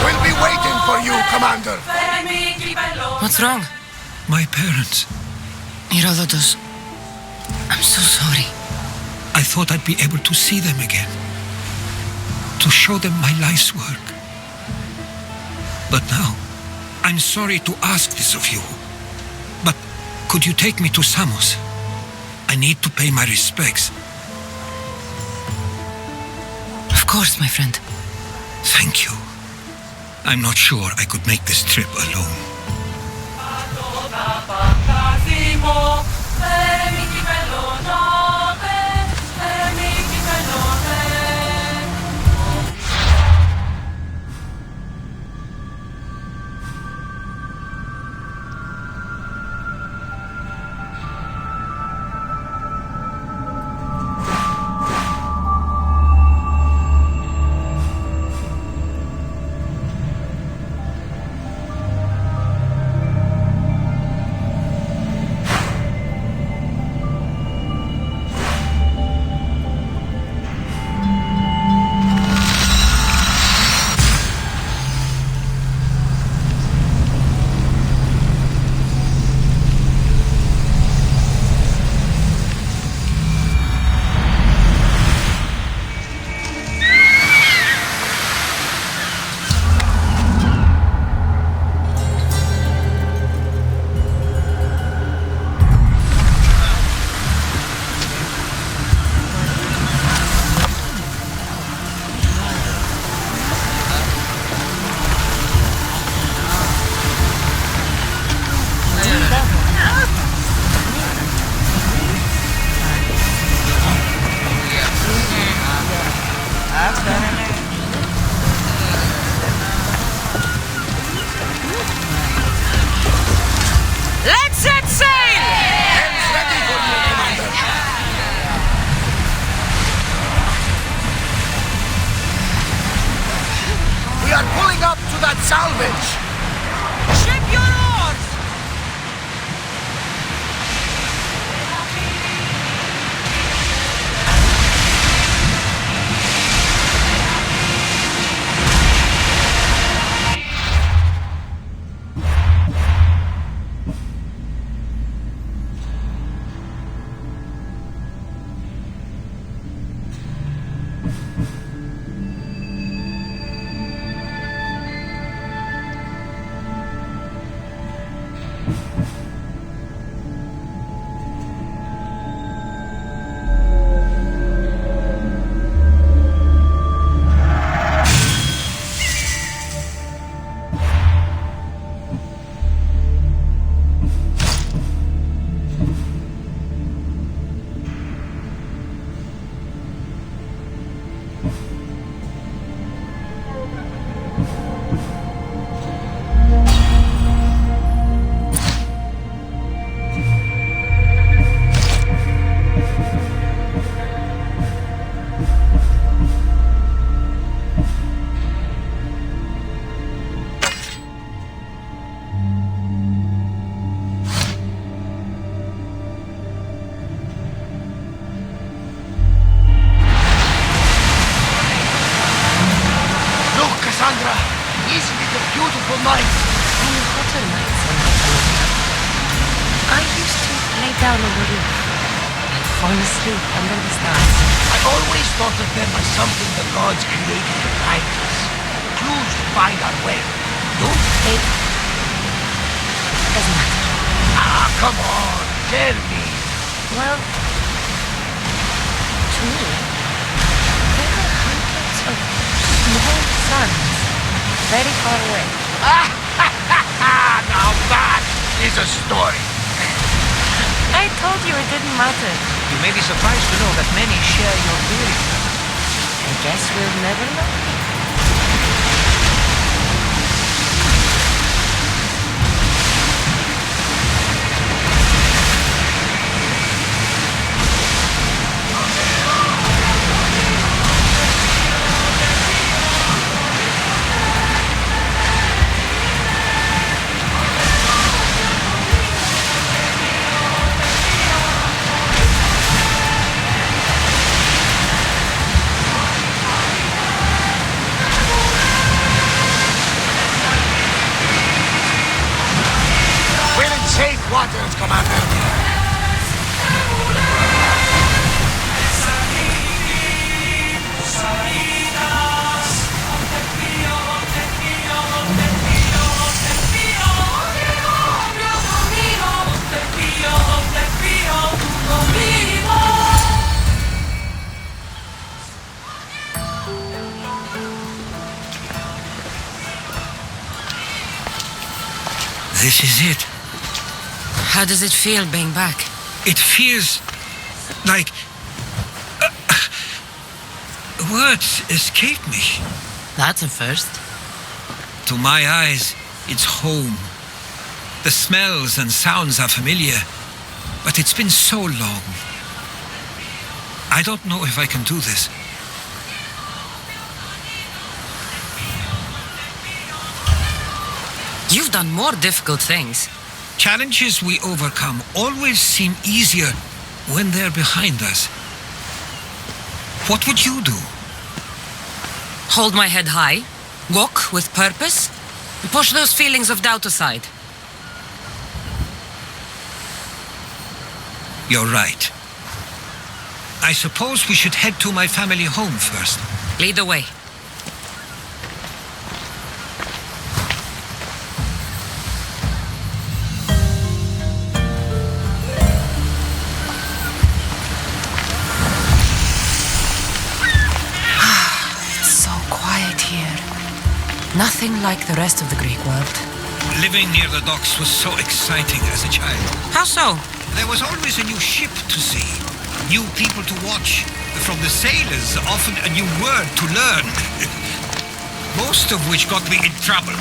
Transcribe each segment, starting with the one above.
We'll be waiting for you, Commander. What's wrong? My parents. HERODOTOS, I'm so sorry. I thought I'd be able to see them again. To show them my life's work. But now, I'm sorry to ask this of you. But could you take me to Samos? I need to pay my respects. Of course, my friend. Thank you. I'm not sure I could make this trip alone. Let's set sail! Hands ready for you, Commander. We are pulling up to that salvage. Ship your oars! Cassandra, isn't it a beautiful night? Only hotter nights in Catalonia. I used to lay down on the roof and fall asleep under the stars. I always thought that there was something the gods created to guide us. Clues to find our way. Don't It doesn't matter. Ah, come on, tell me. Well, to me, there are hundreds of small suns very far away. Now that is a story. I told you it didn't matter. You may be surprised to know that many share your theory. I guess we'll never know. Quarters, Commander. This is it. How does it feel being back? It feels like... words escape me. That's a first. To my eyes, it's home. The smells and sounds are familiar, but it's been so long. I don't know if I can do this. You've done more difficult things. Challenges we overcome always seem easier when they're behind us. What would you do? Hold my head high, walk with purpose, and push those feelings of doubt aside. You're right. I suppose we should head to my family home first. Lead the way. Nothing like the rest of the Greek world. Living near the docks was so exciting as a child. How so? There was always a new ship to see, new people to watch. From the sailors, often a new word to learn. Most of which got me in trouble.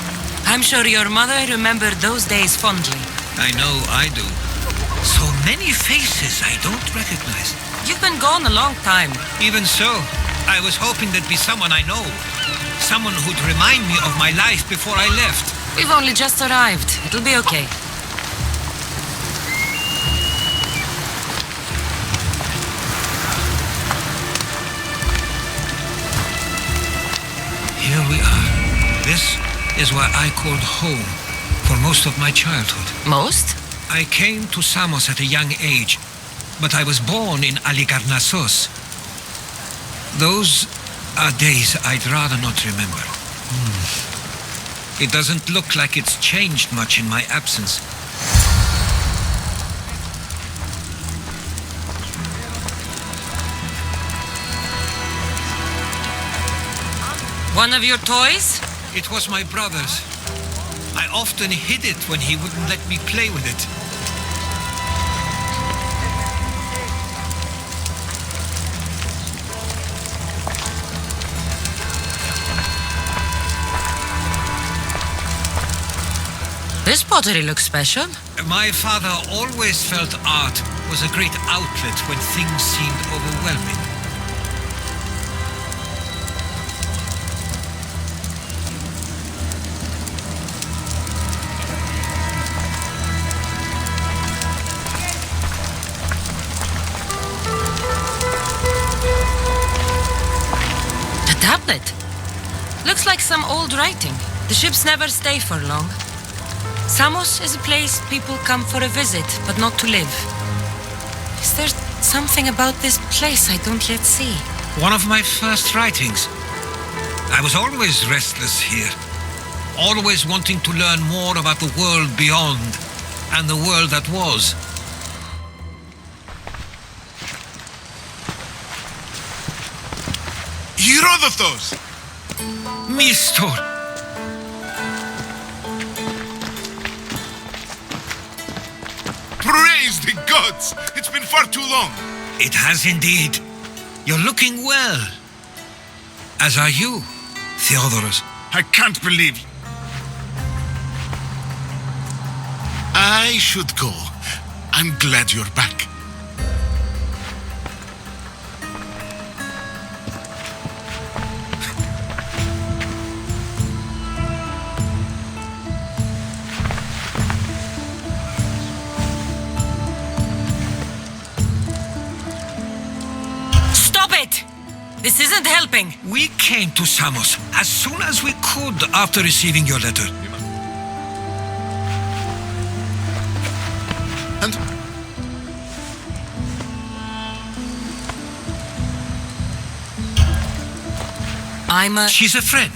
I'm sure your mother remembered those days fondly. I know I do. So many faces I don't recognize. You've been gone a long time. Even so, I was hoping there'd be someone I know. Someone who'd remind me of my life before I left. We've only just arrived. It'll be okay. Here we are. This is where I called home for most of my childhood. Most? I came to Samos at a young age, but I was born in Alikarnassos. Those are days I'd rather not remember. It doesn't look like it's changed much in my absence. One of your toys? It was my brother's. I often hid it when he wouldn't let me play with it. This pottery looks special. My father always felt art was a great outlet when things seemed overwhelming. A tablet. Looks like some old writing. The ships never stay for long. Samos is a place people come for a visit, but not to live. Is there something about this place I don't yet see? One of my first writings. I was always restless here. Always wanting to learn more about the world beyond and the world that was. HERODOTOS! Mistor! Praise the gods! It's been far too long. It has indeed. You're looking well. As are you, Theodoros. I can't believe... I should go. I'm glad you're back. This isn't helping. We came to Samos as soon as we could after receiving your letter. I'm a... She's a friend.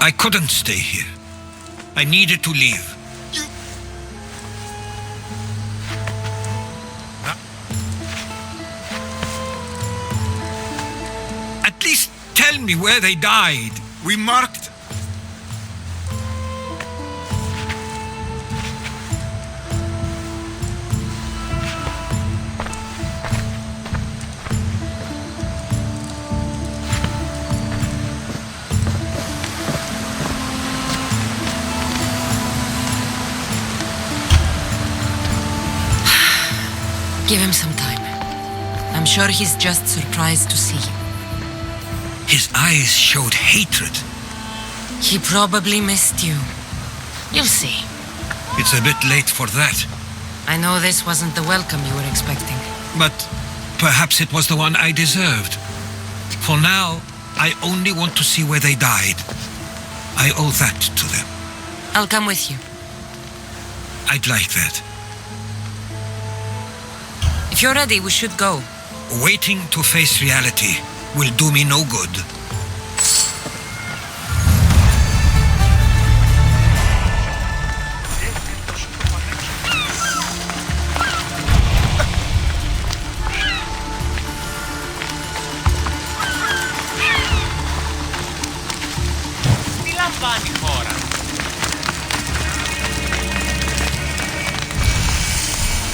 I couldn't stay here. I needed to leave. At least tell me where they died. We marked. Give him some time. I'm sure he's just surprised to see you. His eyes showed hatred. He probably missed you. You'll see. It's a bit late for that. I know this wasn't the welcome you were expecting. But perhaps it was the one I deserved. For now, I only want to see where they died. I owe that to them. I'll come with you. I'd like that. If you're ready, we should go. Waiting to face reality will do me no good.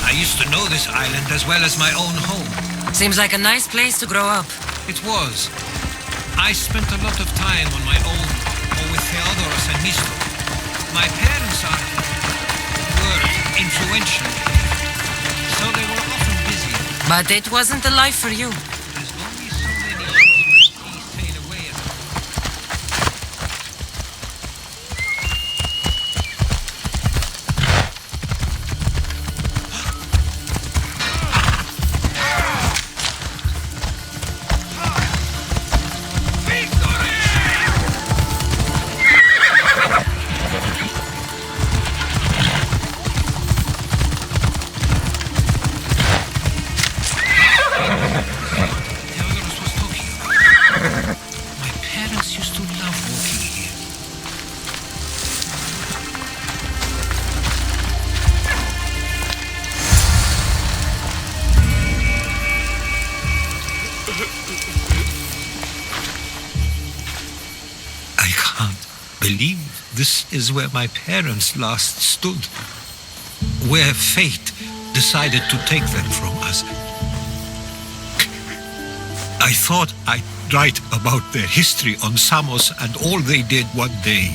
I used to know this island as well as my own home. Seems like a nice place to grow up. It was. I spent a lot of time on my own or with Theodoros and Misto. My parents were influential, so they were often busy. But it wasn't a life for you. There's only so many universities sail away at a Theodoros was talking about. My parents used to love walking here. I can't believe this is where my parents last stood. Where fate decided to take them from us. I thought I'd write about their history on Samos and all they did one day.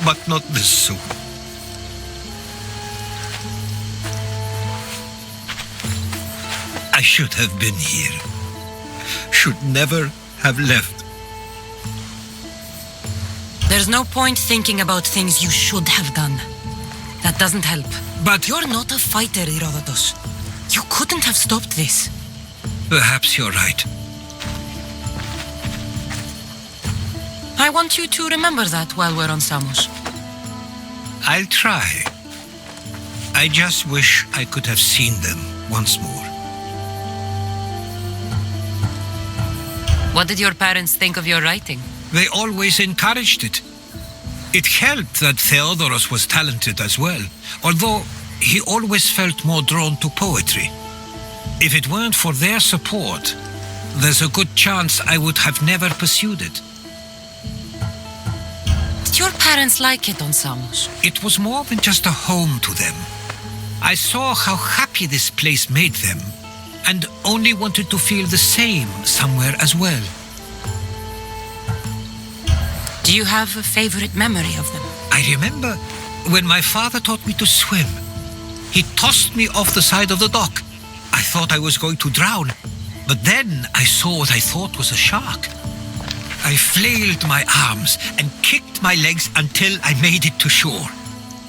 But not this soon. I should have been here. Should never have left. There's no point thinking about things you should have done. That doesn't help. But You're not a fighter, Herodotos. You couldn't have stopped this. perhaps you're right. I want you to remember that while we're on Samos. I'll try. I just wish I could have seen them once more. What did your parents think of your writing? They always encouraged it. It helped that Theodoros was talented as well, although he always felt more drawn to poetry. If it weren't for their support, there's a good chance I would have never pursued it. Did your parents like it on Samos? It was more than just a home to them. I saw how happy this place made them, and only wanted to feel the same somewhere as well. Do you have a favorite memory of them? I remember when my father taught me to swim. He tossed me off the side of the dock. I thought I was going to drown, but then I saw what I thought was a shark. I flailed my arms and kicked my legs until I made it to shore,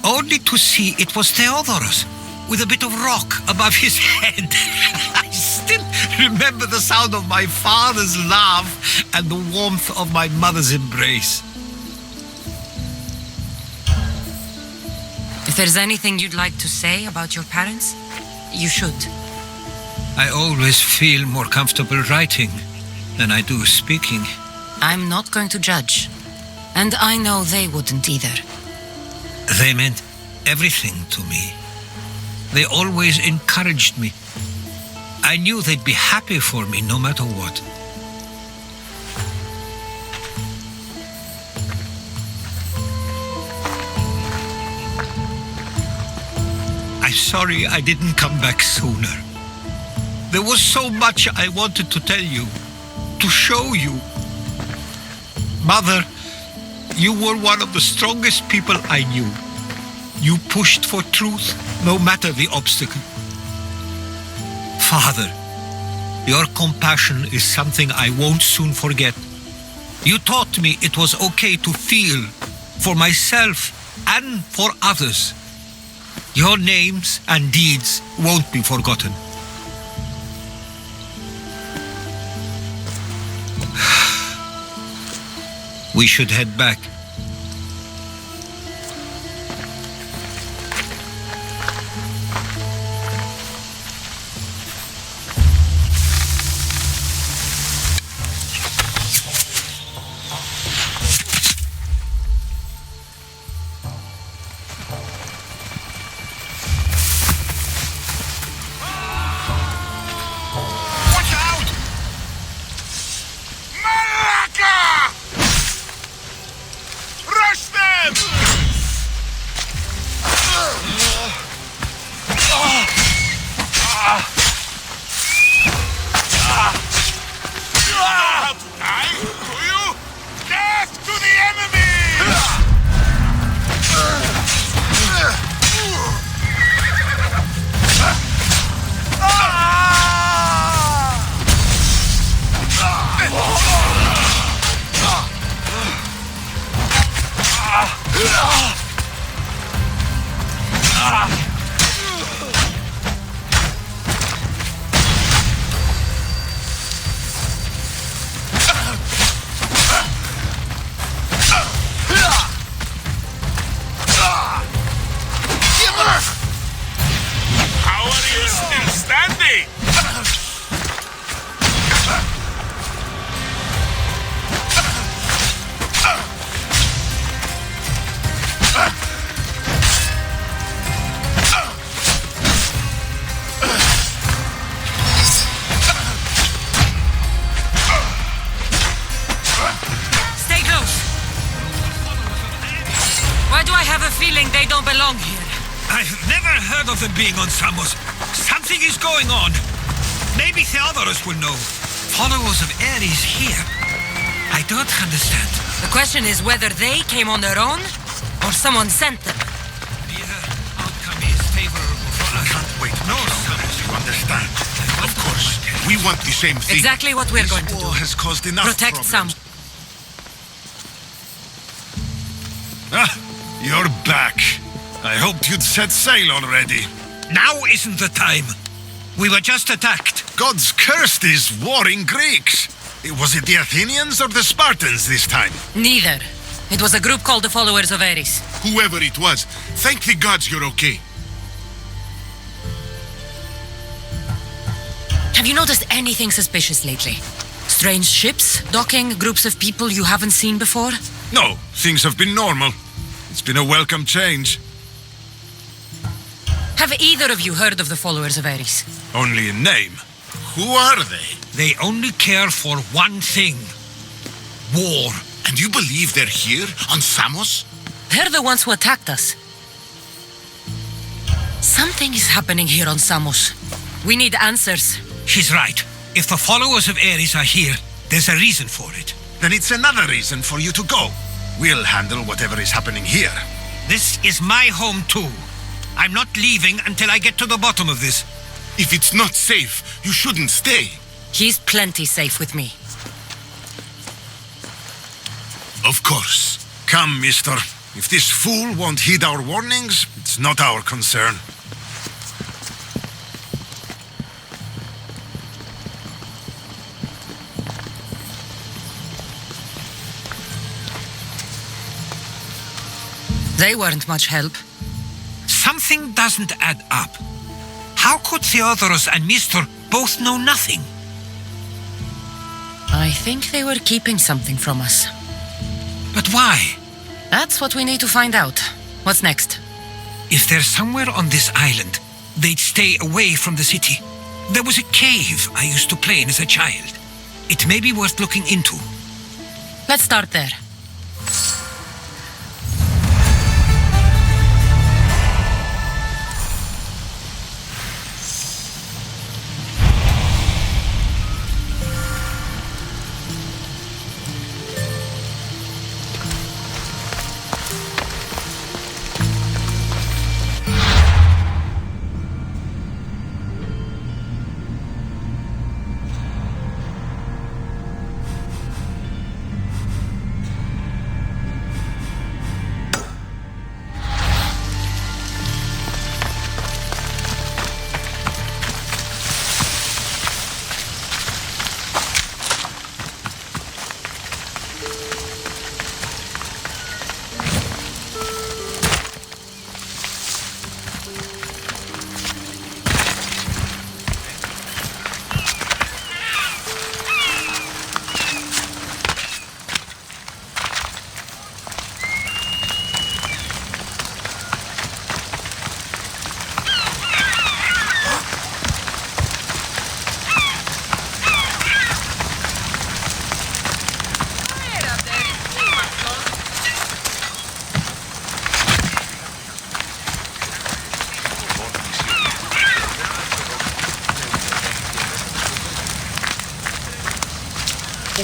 only to see it was Theodoros with a bit of rock above his head. I still remember the sound of my father's laugh and the warmth of my mother's embrace. If there's anything you'd like to say about your parents, you should. I always feel more comfortable writing than I do speaking. I'm not going to judge. And I know they wouldn't either. They meant everything to me. They always encouraged me. I knew they'd be happy for me no matter what. I'm sorry I didn't come back sooner. There was so much I wanted to tell you, to show you. Mother, you were one of the strongest people I knew. You pushed for truth, no matter the obstacle. Father, your compassion is something I won't soon forget. You taught me it was okay to feel for myself and for others. Your names and deeds won't be forgotten. We should head back. They don't belong here. I've never heard of them being on Samos. Something is going on. Maybe Theodorus will know. Followers of Ares here? I don't understand. The question is whether they came on their own or someone sent them. Neither outcome is favorable for us. Can't wait. No, Samos, You understand? Of course. We want the same thing. Exactly what we're going to This do. war has caused enough Protect problems. some. Ah, you're back. I hoped you'd set sail already. now isn't the time. We were just attacked. God's cursed these warring Greeks. Was it the Athenians or the Spartans this time? Neither. It was a group called the Followers of Ares. Whoever it was, thank the gods you're okay. Have you noticed anything suspicious lately? Strange ships, docking, groups of people you haven't seen before? No, things have been normal. It's been a welcome change. Have either of you heard of the Followers of Ares? Only in name. Who are they? They only care for one thing. War. And you believe they're here on Samos? They're the ones who attacked us. Something is happening here on Samos. We need answers. She's right. If the followers of Ares are here, there's a reason for it. Then it's another reason for you to go. We'll handle whatever is happening here. This is my home too. I'm not leaving until I get to the bottom of this. If it's not safe, you shouldn't stay. He's plenty safe with me. Of course. Come, mister. If this fool won't heed our warnings, it's not our concern. They weren't much help. Something doesn't add up. How could Theodoros and Mr. both know nothing? I think they were keeping something from us. But why? That's what we need to find out. What's next? If they're somewhere on this island, they'd stay away from the city. There was a cave I used to play in as a child. It may be worth looking into. Let's start there.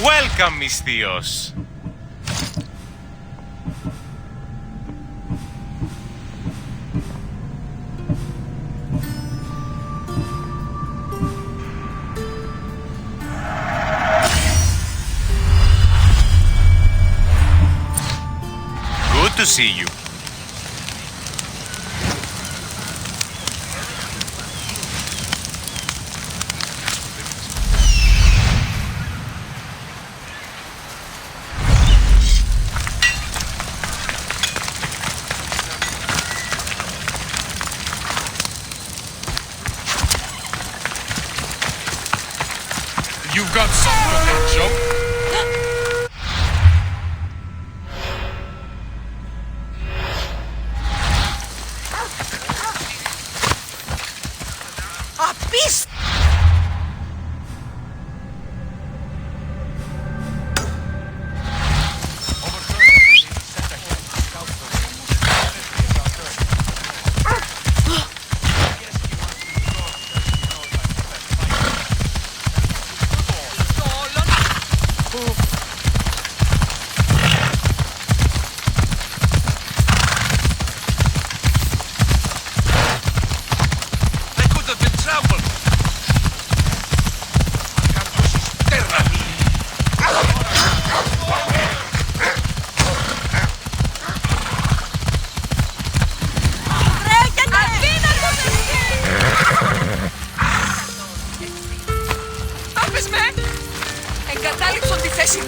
Welcome, mis tíos. Good to see you. You've got some of that jump. A beast! Εγκατάλειψαν τη θέση μου.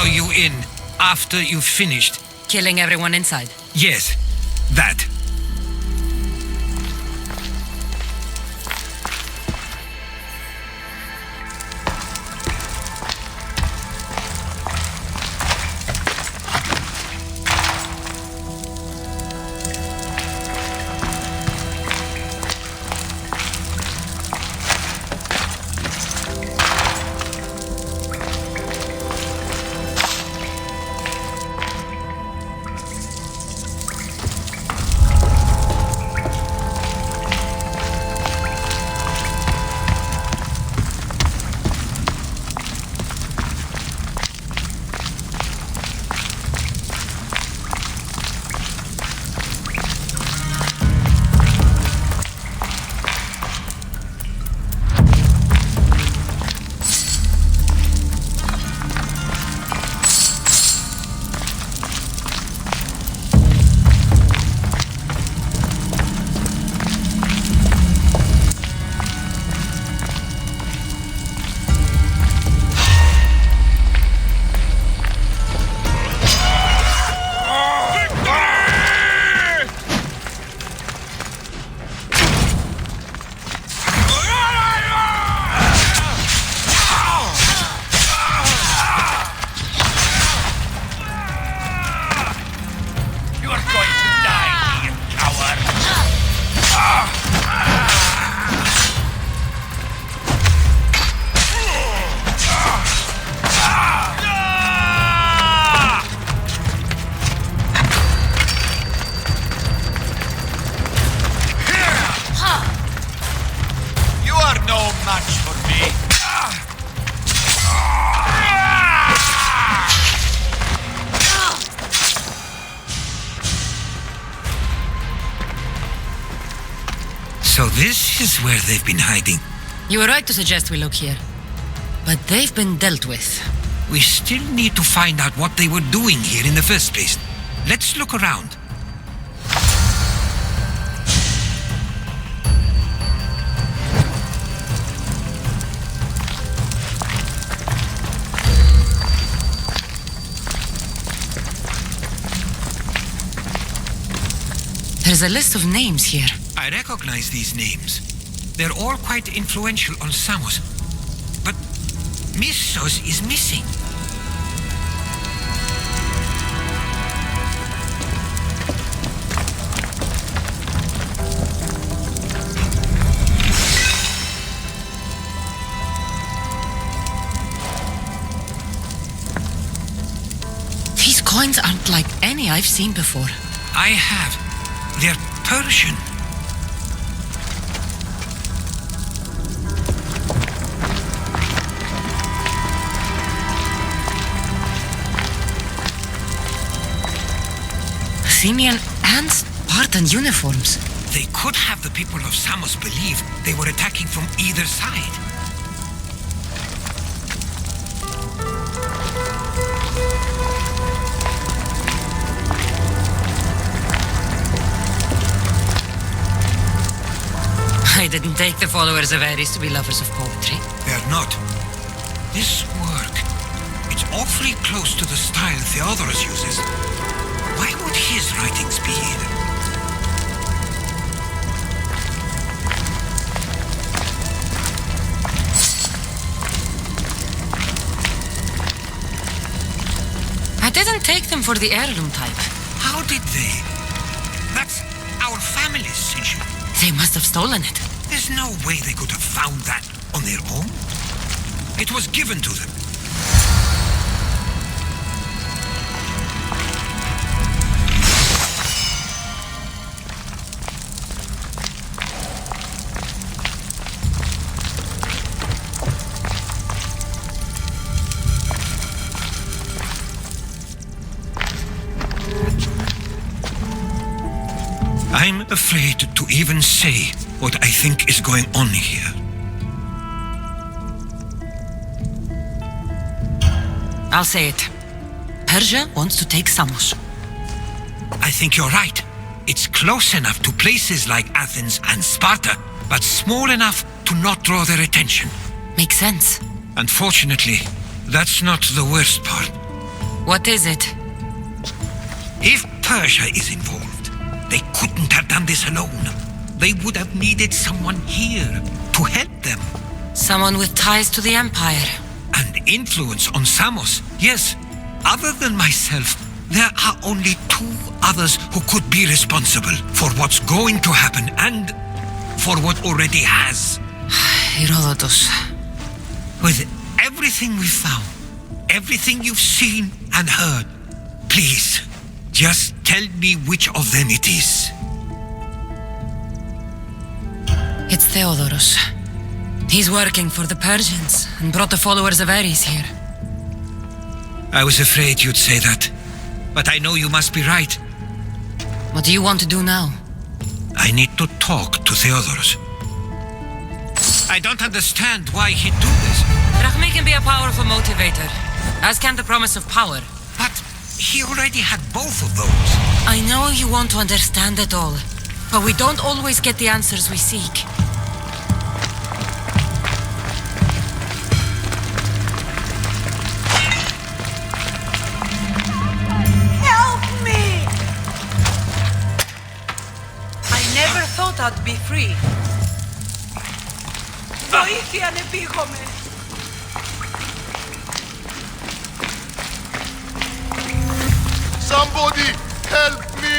follow you in after you've finished. Killing everyone inside. Yes, that. So this is where they've been hiding. You were right to suggest we look here. But they've been dealt with. We still need to find out what they were doing here in the first place. Let's look around. There's a list of names here. I recognize these names. They're all quite influential on Samos. But Missos is missing. These coins aren't like any I've seen before. I have. They're Persian. Athenian and Spartan uniforms. They could have the people of Samos believe they were attacking from either side. I didn't take the followers of Ares to be lovers of poetry. They're not. This work, it's awfully close to the style Theodorus uses. Why would his writings be here? I didn't take them for the heirloom type. How did they? That's our family's sigil. They must have stolen it. There's no way they could have found that on their own. It was given to them. I'm afraid to even say what I think is going on here. I'll say it. Persia wants to take Samos. I think you're right. It's close enough to places like Athens and Sparta, but small enough to not draw their attention. Makes sense. Unfortunately, that's not the worst part. What is it? If Persia is involved, they couldn't have done this alone. They would have needed someone here to help them. Someone with ties to the Empire. And influence on Samos. Yes, other than myself, there are only two others who could be responsible for what's going to happen and for what already has. Herodotos. With everything we've found, everything you've seen and heard, please, just tell me which of them it is. It's Theodoros. He's working for the Persians and brought the followers of Ares here. I was afraid you'd say that, but I know you must be right. What do you want to do now? I need to talk to Theodoros. I don't understand why he'd do this. Drachmi can be a powerful motivator, as can the promise of power. But he already had both of those. I know you want to understand it all, but we don't always get the answers we seek. Help me! I never thought I'd be free. Βοήθεια ανεπίγομαι. Somebody help me!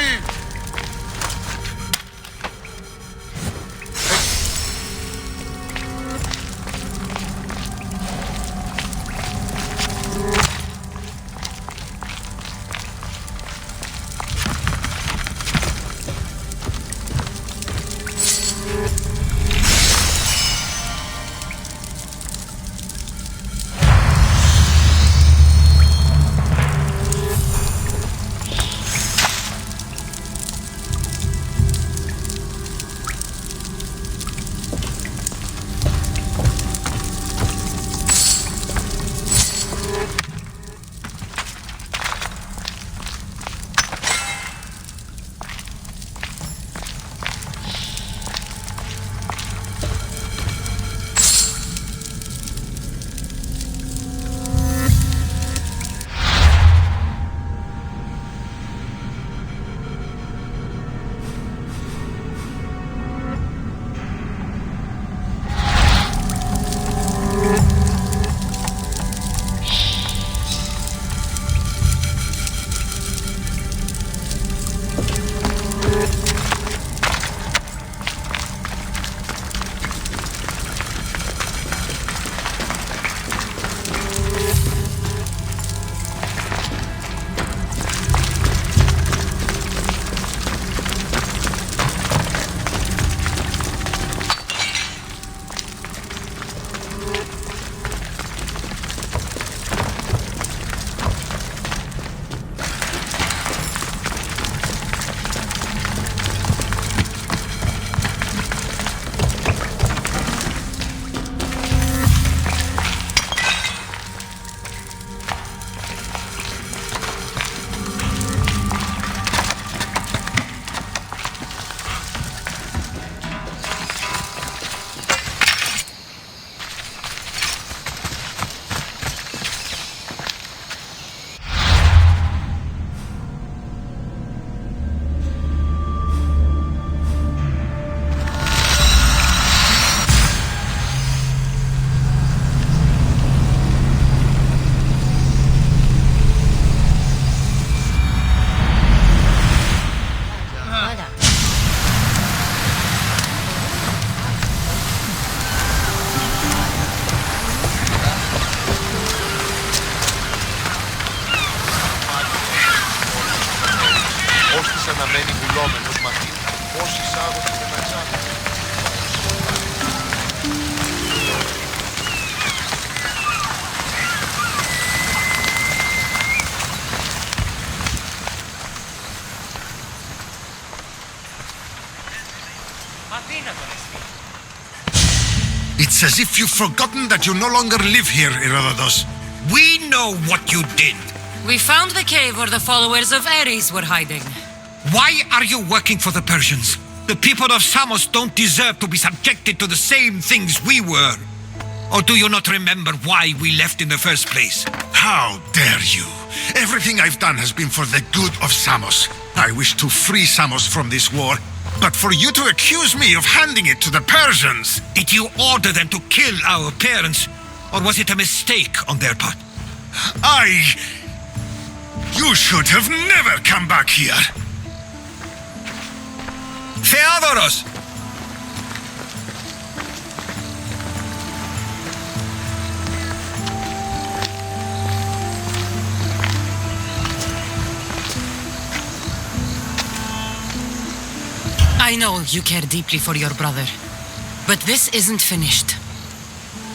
It's as if you've forgotten that you no longer live here, Herodotos. We know what you did. We found the cave where the followers of Ares were hiding. Why are you working for the Persians? The people of Samos don't deserve to be subjected to the same things we were. Or do you not remember why we left in the first place? How dare you? Everything I've done has been for the good of Samos. I wish to free Samos from this war, but for you to accuse me of handing it to the Persians... Did you order them to kill our parents, or was it a mistake on their part? You should have never come back here! Theodoros! I know you care deeply for your brother, but this isn't finished.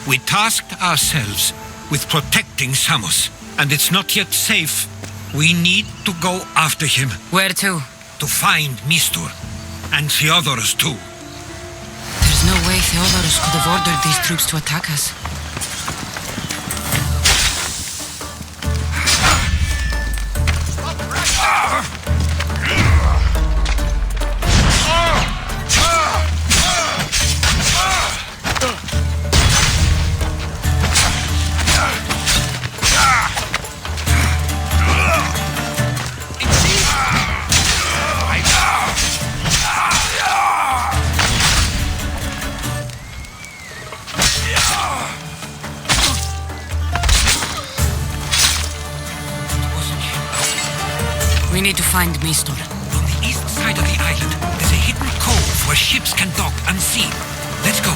We tasked ourselves with protecting Samos, and it's not yet safe. We need to go after him. Where to? To find Mistur, and Theodoros too. There's no way Theodoros could have ordered these troops to attack us. We need to find Mistur. On the east side of the island, there's a hidden cove where ships can dock unseen. Let's go.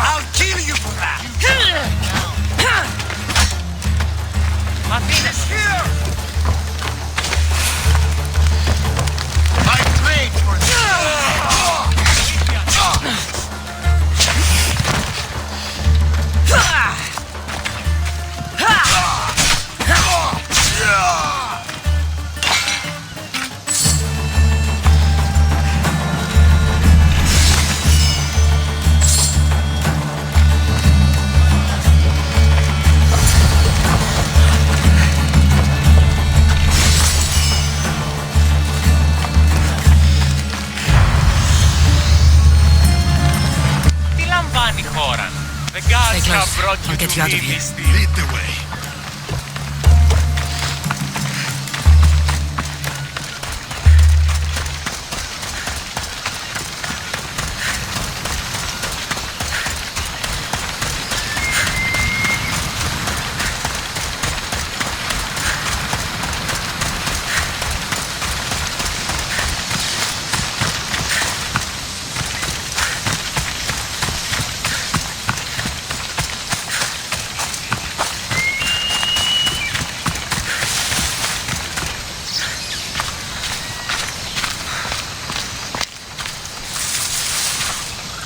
I'll kill you for that! Martinez! Here! I prayed for this! The gods Stay have close. brought you I'll get to you out me of here. this day. Lead the way.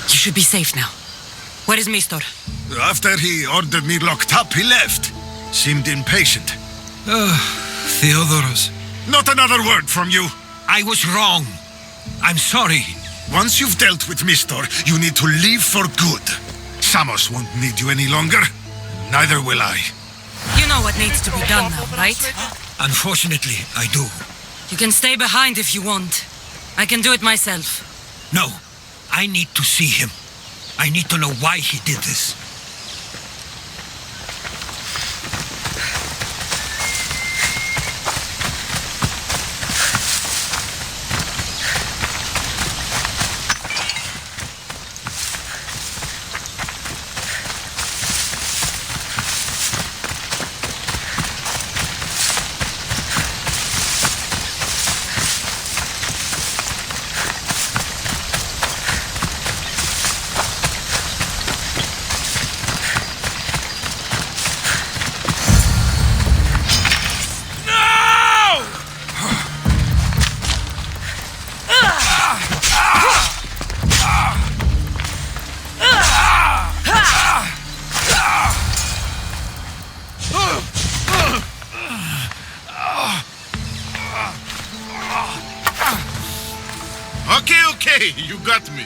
You should be safe now. Where is Mistor? After he ordered me locked up, he left. Seemed impatient. Theodoros, Not another word from you. I was wrong. I'm sorry. Once you've dealt with Mistor, you need to leave for good. Samos won't need you any longer. Neither will I. You know what needs to be done now, right? Unfortunately, I do. You can stay behind if you want. I can do it myself. No, I need to see him. I need to know why he did this. Okay, you got me.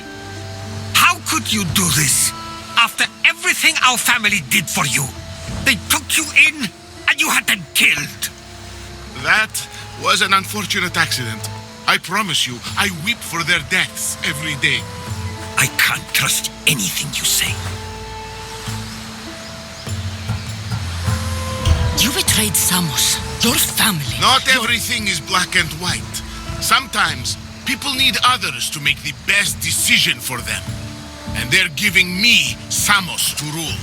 How could you do this? After everything our family did for you. They took you in and you had them killed. That was an unfortunate accident. I promise you, I weep for their deaths every day. I can't trust anything you say. You betrayed Samos, your family. Not everything is black and white. Sometimes people need others to make the best decision for them. And they're giving me Samos to rule.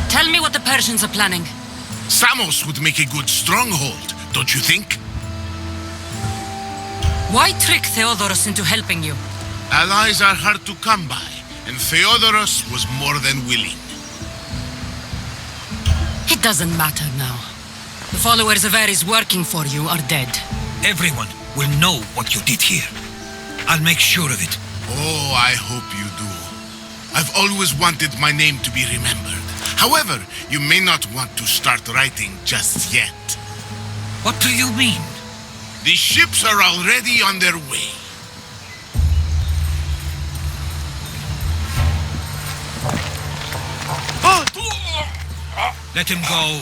Tell me what the Persians are planning. Samos would make a good stronghold, don't you think? Why trick Theodoros into helping you? Allies are hard to come by, and Theodoros was more than willing. It doesn't matter now. The followers of Ares working for you are dead. Everyone will know what you did here. I'll make sure of it. Oh, I hope you do. I've always wanted my name to be remembered. However, you may not want to start writing just yet. What do you mean? The ships are already on their way. Let him go.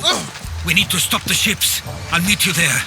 We need to stop the ships. I'll meet you there.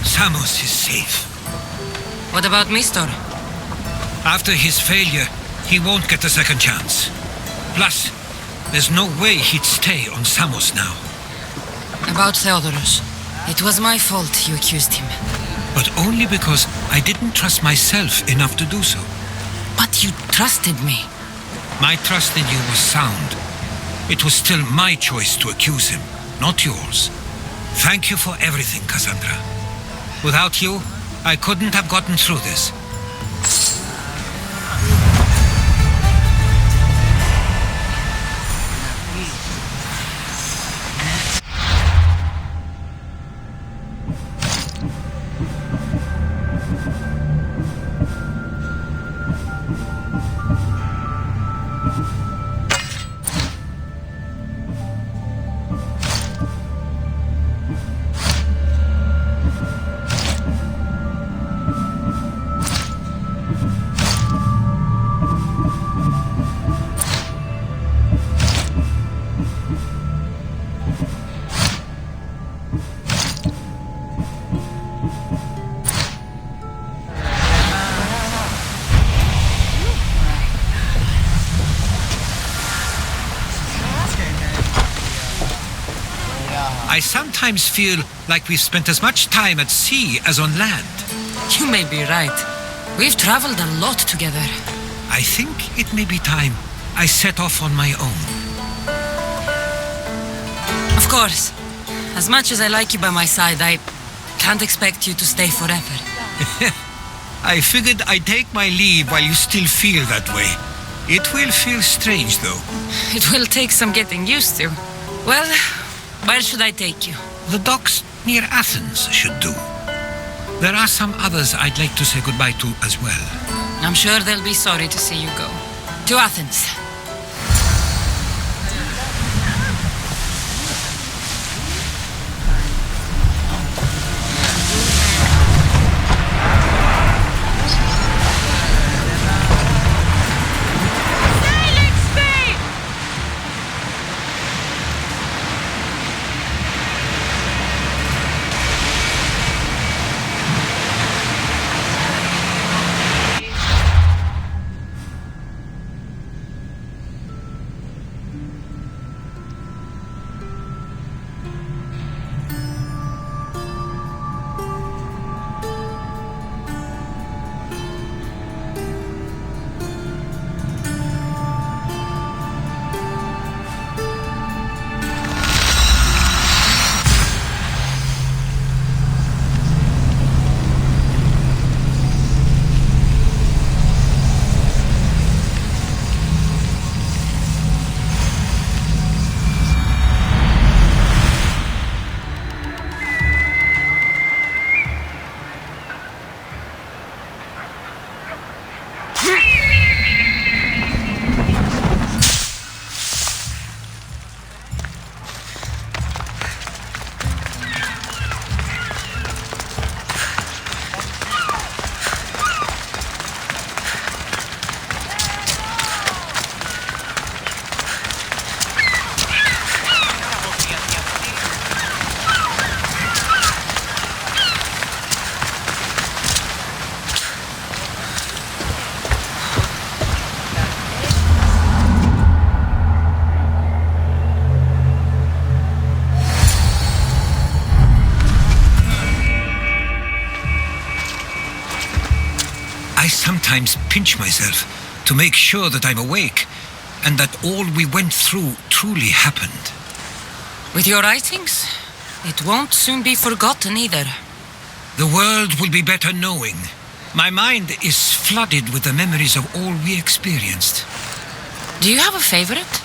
Samos is safe. What about Mistor? After his failure, he won't get a second chance. Plus, there's no way he'd stay on Samos now. About Theodoros. It was my fault you accused him. But only because I didn't trust myself enough to do so. But you trusted me. My trust in you was sound. It was still my choice to accuse him, not yours. Thank you for everything, Cassandra. Without you, I couldn't have gotten through this. I sometimes feel like we've spent as much time at sea as on land. You may be right. We've traveled a lot together. I think it may be time I set off on my own. Of course. As much as I like you by my side, I can't expect you to stay forever. I figured I'd take my leave while you still feel that way. It will feel strange, though. It will take some getting used to. Well, where should I take you? The docks near Athens should do. There are some others I'd like to say goodbye to as well. I'm sure they'll be sorry to see you go. To Athens. I sometimes pinch myself to make sure that I'm awake and that all we went through truly happened. With your writings, it won't soon be forgotten either. The world will be better knowing. My mind is flooded with the memories of all we experienced. Do you have a favorite?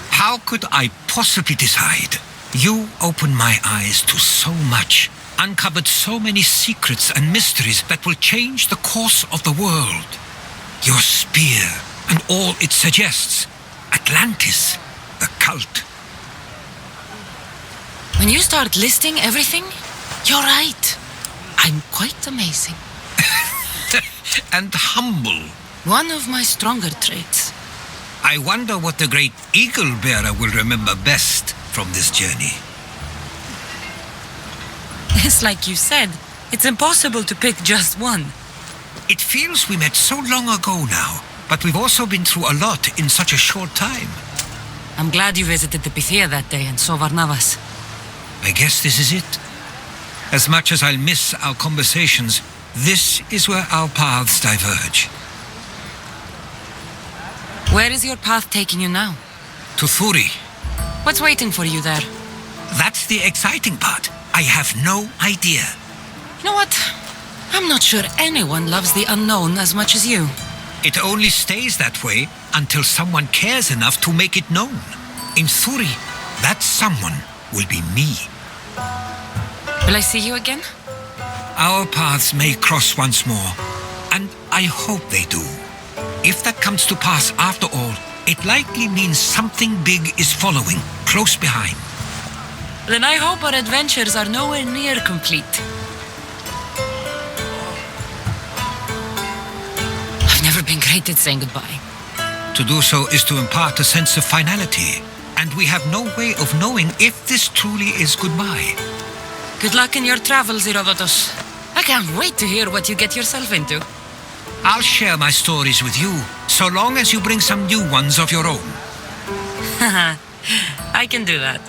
How could I possibly decide? You opened my eyes to so much, uncovered so many secrets and mysteries that will change the course of the world. Your spear and all it suggests. Atlantis, the cult. When you start listing everything, you're right. I'm quite amazing. And humble. One of my stronger traits. I wonder what the great eagle bearer will remember best from this journey. It's like you said, It's impossible to pick just one. It feels we met so long ago now, but we've also been through a lot in such a short time. I'm glad you visited the Pythia that day and saw Varnavas. I guess this is it. As much as I'll miss our conversations, this is where our paths diverge. Where is your path taking you now? To Thuri. What's waiting for you there? That's the exciting part. I have no idea. You know what? I'm not sure anyone loves the unknown as much as you. It only stays that way until someone cares enough to make it known. In Thuri, that someone will be me. Will I see you again? Our paths may cross once more, and I hope they do. If that comes to pass after all, it likely means something big is following, close behind. Then I hope our adventures are nowhere near complete. I've never been great at saying goodbye. To do so is to impart a sense of finality, and we have no way of knowing if this truly is goodbye. Good luck in your travels, HERODOTOS. I can't wait to hear what you get yourself into. I'll share my stories with you, so long as you bring some new ones of your own. I can do that.